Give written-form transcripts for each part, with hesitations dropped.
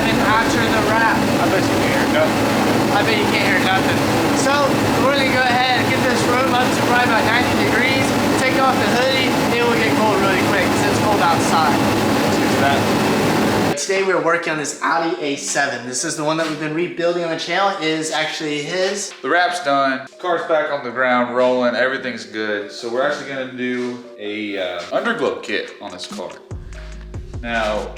and then after the wrap, I bet you can't hear nothing. I bet you can't hear nothing. So we're gonna go ahead and get this room up to probably about 90 degrees, take off the hoodie, and it will get cold really quick because it's cold outside. Let's get to that. Today we're working on this Audi A7. This is the one that we've been rebuilding on the channel. It is actually his. The wrap's done, car's back on the ground, rolling, everything's good. So we're actually gonna do a Underglow kit on this car. Now,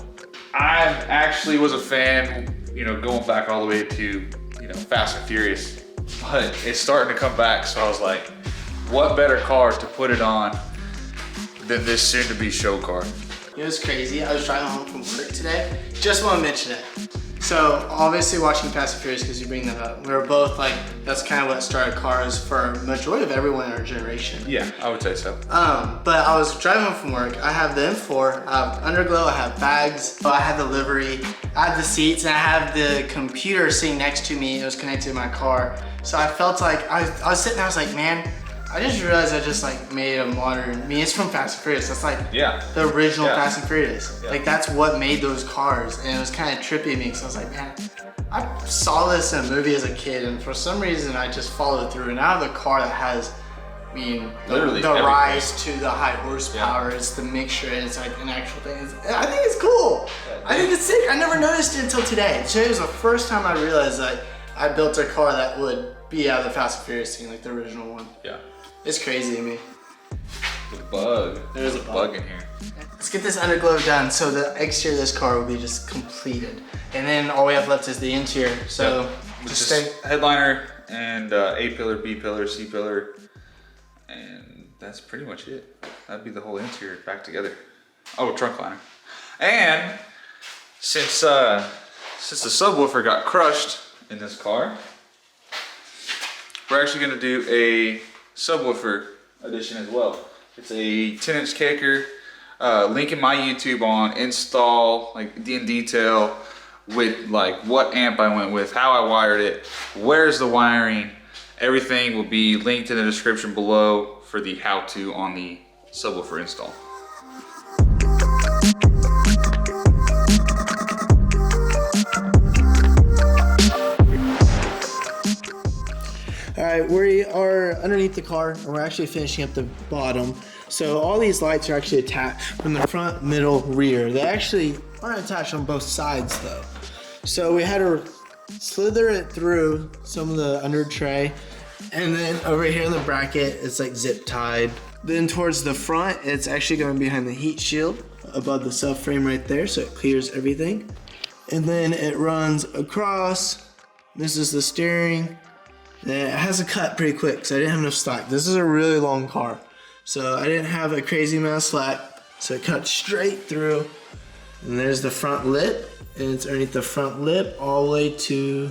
I actually was a fan, you know, going back all the way to, you know, Fast and Furious, but it's starting to come back. So I was like, what better car to put it on than this soon-to-be show car? It was crazy. I was driving home from work today. Just want to mention it. So obviously watching Fast and Furious, because you bring that up, we were both like, that's kind of what started cars for a majority of everyone in our generation. Yeah, I would say so. But I was driving home from work. I have the M4, I have Underglow, I have bags, I have the livery, I have the seats, and I have the computer sitting next to me. It was connected to my car. So I felt like, I was sitting there, I was like, man, I just realized I just like made a modern, I mean, it's from Fast and Furious. That's like the original Fast and Furious. Yeah. Like that's what made those cars. And it was kind of trippy to me because I was like, man, I saw this in a movie as a kid and for some reason I just followed through. And now I have a car that has, I mean, the rise to the high horsepower, it's the mixture, and it's like an actual thing. I think it's cool. I think it's sick. I never noticed it until today. Today was the first time I realized that I built a car that would be out of the Fast and Furious scene, like the original one. Yeah. It's crazy to me. The bug. There's a bug in here. Let's get this underglow done so the exterior of this car will be just completed. And then all we have left is the interior. So just stay. Headliner and A pillar, B pillar, C pillar. And that's pretty much it. That'd be the whole interior back together. Oh, trunk liner. And since the subwoofer got crushed in this car, we're actually gonna do a subwoofer edition as well. It's a 10-inch kicker. Link in my YouTube on install, like in detail, with like what amp I went with, how I wired it, where's the wiring. Everything will be linked in the description below for the how-to on the subwoofer install. All right, we are underneath the car and we're actually finishing up the bottom. So all these lights are actually attached from the front, middle, rear. They actually aren't attached on both sides though. So we had to slither it through some of the under tray, and then over here in the bracket, it's like zip tied. Then towards the front, it's actually going behind the heat shield above the subframe right there, so it clears everything. And then it runs across. This is the steering. It has a cut pretty quick because I didn't have enough slack. This is a really long car, so I didn't have a crazy amount of slack, so it cut straight through. And there's the front lip, and it's underneath the front lip all the way to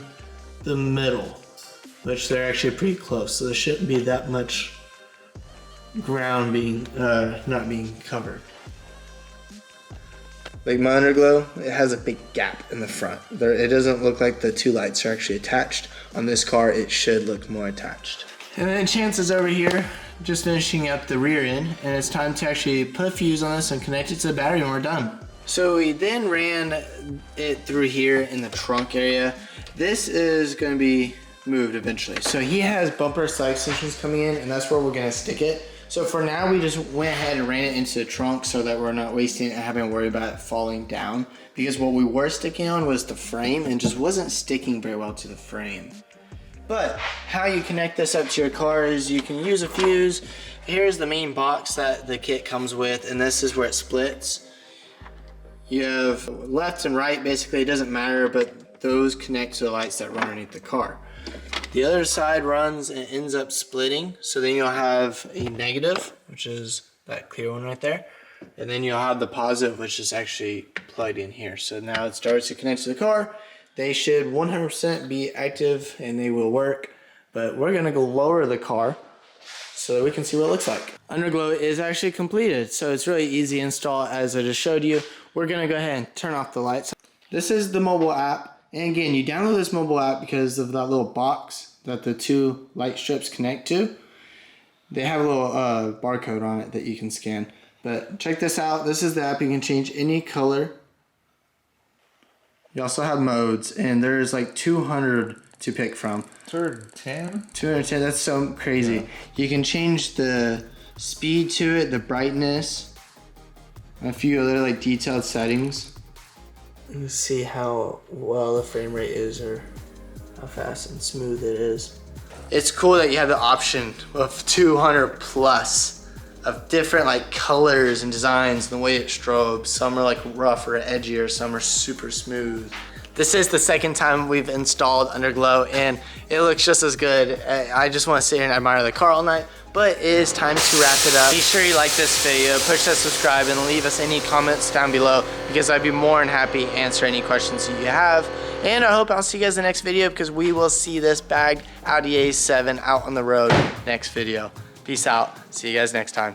the middle, which they're actually pretty close, so there shouldn't be that much ground being not being covered. Like my Underglow, it has a big gap in the front. It doesn't look like the two lights are actually attached. On this car, it should look more attached. And then Chance is over here, just finishing up the rear end, and it's time to actually put a fuse on this and connect it to the battery when we're done. So we then ran it through here in the trunk area. This is gonna be moved eventually. So he has bumper side extensions coming in, and that's where we're gonna stick it. So for now, we just went ahead and ran it into the trunk so that we're not wasting it and having to worry about it falling down. Because what we were sticking on was the frame and just wasn't sticking very well to the frame. But how you connect this up to your car is you can use a fuse. Here's the main box that the kit comes with, and this is where it splits. You have left and right, basically, it doesn't matter, but those connect to the lights that run underneath the car. The other side runs and ends up splitting, so then you'll have a negative, which is that clear one right there, and then you'll have the positive, which is actually plugged in here. So now it starts to connect to the car. They should 100% be active and they will work, but we're gonna go lower the car so that we can see what it looks like. Underglow is actually completed, so it's really easy to install as I just showed you. We're gonna go ahead and turn off the lights. This is the mobile app. And again, you download this mobile app because of that little box that the two light strips connect to. They have a little barcode on it that you can scan. But check this out. This is the app. You can change any color You also have modes, and there's like 200 to pick from. 210? 210, that's so crazy. Yeah. You can change the speed to it, the brightness, and a few other like detailed settings. You can see how well the frame rate is, or how fast and smooth it is. It's cool that you have the option of 200 plus of different like colors and designs and the way it strobes. Some are like rough or edgier, some are super smooth. This is the second time we've installed Underglow and it looks just as good. I just want to sit here and admire the car all night, but it is time to wrap it up. Be sure you like this video, push that subscribe, and leave us any comments down below because I'd be more than happy to answer any questions that you have. And I hope I'll see you guys in the next video because we will see this bagged Audi A7 out on the road next video. Peace out. See you guys next time.